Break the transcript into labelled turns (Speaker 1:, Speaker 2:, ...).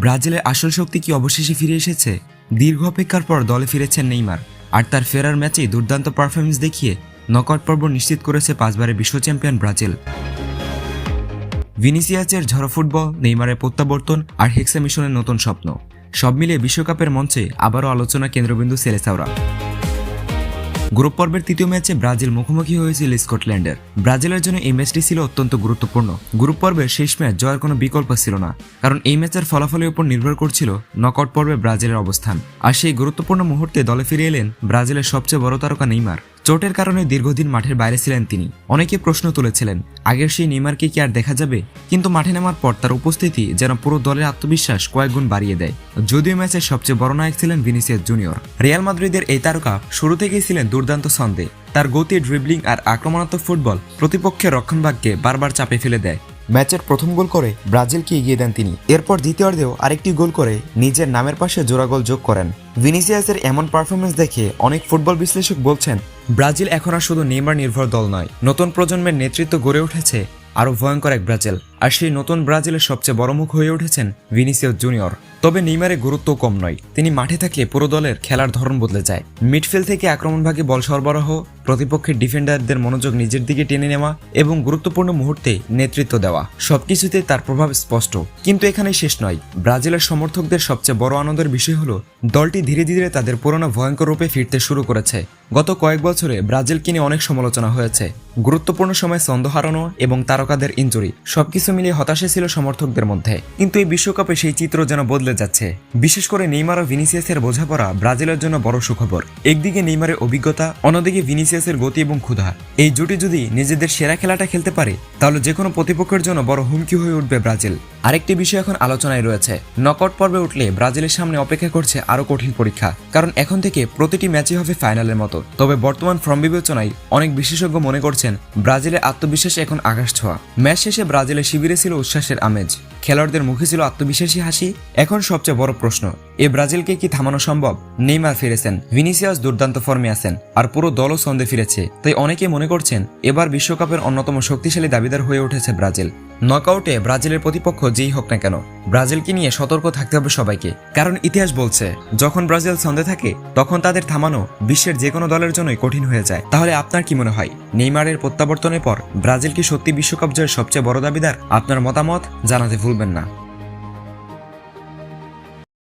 Speaker 1: ব্রাজিলের আসল শক্তি কি অবশেষে ফিরে এসেছে? দীর্ঘ অপেক্ষার পর দলে ফিরেছেন নেইমার, আর তার ফেরার ম্যাচেই দুর্দান্ত পারফরম্যান্স দেখিয়ে নকআউট পর্ব নিশ্চিত করেছে 5 বারের বিশ্ব চ্যাম্পিয়ন ব্রাজিল। ভিনিসিয়াসের ঝড়ো ফুটবল, নেইমারের প্রত্যাবর্তন আর হেক্সা মিশনের নতুন স্বপ্ন, সব মিলিয়ে বিশ্বকাপের মঞ্চে আবারও আলোচনা কেন্দ্রবিন্দু সেলেসাওরা। গ্রুপ পর্বের তৃতীয় ম্যাচে ব্রাজিল মুখোমুখি হয়েছিল স্কটল্যান্ডের। ব্রাজিলের জন্য এই ম্যাচটি ছিল অত্যন্ত গুরুত্বপূর্ণ। গ্রুপ পর্বের শেষ ম্যাচ জয়ের কোনো বিকল্প ছিল না, কারণ এই ম্যাচের ফলাফলের উপর নির্ভর করছিল নকআউট পর্বে ব্রাজিলের অবস্থান। আর সেই গুরুত্বপূর্ণ মুহূর্তে দলে ফিরে এলেন ব্রাজিলের সবচেয়ে বড় তারকা নেইমার। চোটের কারণে দীর্ঘদিন মাঠের বাইরে ছিলেন তিনি। অনেকে প্রশ্ন তুলেছিলেন, আগের সেই নেইমারকে কি আর দেখা যাবে? কিন্তু মাঠে নামার পর তার উপস্থিতি যেন পুরো দলের আত্মবিশ্বাস কয়েক গুণ বাড়িয়ে দেয়। যদিও ম্যাচের সবচেয়ে বড় নায়ক ছিলেন ভিনিসিয়াস জুনিয়র। রিয়াল মাদ্রিদের এই তারকা শুরু থেকেই ছিলেন দুর্দান্ত ছন্দে। তার গতি, ড্রিবলিং আর আক্রমণাত্মক ফুটবল প্রতিপক্ষের রক্ষণভাগকে বারবার চাপে ফেলে দেয়। ম্যাচের প্রথম গোল করে ব্রাজিলকে এগিয়ে দেন তিনি। এরপর দ্বিতীয়ার্ধেও আরেকটি গোল করে নিজের নামের পাশে জোড়া গোল যোগ করেন। ভিনিসিয়াসের এমন পারফরমেন্স দেখে অনেক ফুটবল বিশ্লেষক বলছেন, ব্রাজিল এখন আর শুধু নেইমার নির্ভর দল নয়, নতুন প্রজন্মের নেতৃত্ব গড়ে উঠেছে আরও ভয়ঙ্কর এক ব্রাজিল। আর সেই নতুন ব্রাজিলের সবচেয়ে বড় মুখ হয়ে উঠেছেন ভিনিসিয়াস জুনিয়র। তবে নেইমারের গুরুত্ব কম নয়। তিনি মাঠে থাকলে পুরো দলের খেলার ধরন বদলে যায়। মিডফিল্ড থেকে আক্রমণভাগে বল সরবরাহ, প্রতিপক্ষের ডিফেন্ডারদের মনোযোগ নিজের দিকে টেনে নেওয়া এবং গুরুত্বপূর্ণ মুহূর্তে নেতৃত্ব দেওয়া, সবকিছুতে তার প্রভাব স্পষ্ট। কিন্তু এখানেই শেষ নয়। ব্রাজিলের সমর্থকদের সবচেয়ে বড় আনন্দের বিষয় হলো দলটি ধীরে ধীরে তাদের পুরনো ভয়ঙ্কর রূপে ফিরতে শুরু করেছে। গত কয়েক বছরে ব্রাজিলকে নিয়ে অনেক সমালোচনা হয়েছে। গুরুত্বপূর্ণ সময় ছন্দ হারানো এবং তারকাদের ইনজুরি, সবকিছু মিলিয়ে হতাশা ছিল সমর্থকদের মধ্যে। কিন্তু এই বিশ্বকাপে সেই চিত্র যেন বদলে যাচ্ছে। বিশেষ করে নেইমার ও ভিনিসিয়াসের বোঝাপড়া ব্রাজিলের জন্য বড় সুখবর। একদিকে নেইমারের অভিজ্ঞতা, অন্যদিকে ভিনিসিয়াসের গতি এবং ক্ষুধা। এই জুটি যদি নিজেদের সেরা খেলাটা খেলতে পারে, তাহলে যে কোনো প্রতিপক্ষের জন্য বড় হুমকি হয়ে উঠবে ব্রাজিল। আরেকটি বিষয় এখন আলোচনায় রয়েছে, নকআউট পর্বে উঠলে ব্রাজিলের সামনে অপেক্ষা করছে আরো কঠিন পরীক্ষা। কারণ এখন থেকে প্রতিটি ম্যাচই হবে ফাইনালের মতো। তবে বর্তমান ফর্ম বিবেচনায় অনেক বিশেষজ্ঞ মনে করছেন ব্রাজিলের আত্মবিশ্বাস এখন আকাশ ছোঁয়া। ম্যাচ শেষে ব্রাজিলের শিবিরে ছিল উচ্ছ্বাসের আমেজ, খেলোয়াড়দের মুখে ছিল আত্মবিশ্বাসী হাসি। এখন সবচেয়ে বড় প্রশ্ন, এই ব্রাজিলকে কি থামানো সম্ভব? নেইমার ফিরেছেন, ভিনিসিয়াস দুর্দান্ত ফর্মে আছেন, আর পুরো দলও ছন্দে ফিরেছে। তাই অনেকে মনে করছেন এবার বিশ্বকাপের অন্যতম শক্তিশালী দাবিদার হয়ে উঠেছে ব্রাজিল। নকআউটে ব্রাজিলের প্রতিপক্ষ যেই হোক না কেন, ব্রাজিলকে নিয়ে সতর্ক থাকতে হবে সবাইকে। কারণ ইতিহাস বলছে, যখন ব্রাজিল ছন্দে থাকে তখন তাদের থামানো বিশ্বের যে কোনো দলের জন্যই কঠিন হয়ে যায়। তাহলে আপনার কি মনে হয়, নেইমারের প্রত্যাবর্তনের পর ব্রাজিল কি সত্যি বিশ্বকাপ জয়ের সবচেয়ে বড় দাবিদার? আপনার মতামত জানাতে ভুলবেন না।